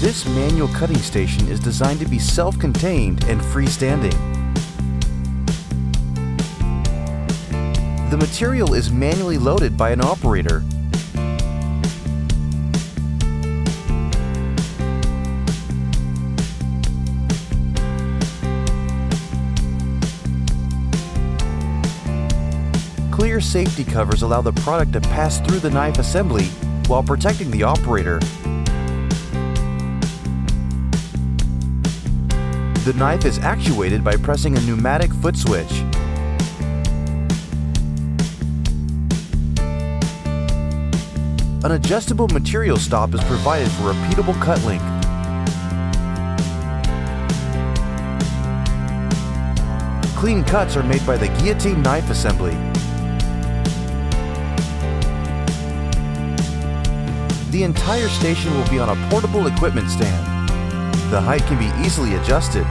This manual cutting station is designed to be self-contained and freestanding. The material is manually loaded by an operator. Clear safety covers allow the product to pass through the knife assembly while protecting the operator. The knife is actuated by pressing a pneumatic foot switch. An adjustable material stop is provided for repeatable cut length. Clean cuts are made by the guillotine knife assembly. The entire station will be on a portable equipment stand. The height can be easily adjusted.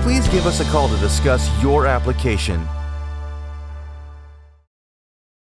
Please give us a call to discuss your application.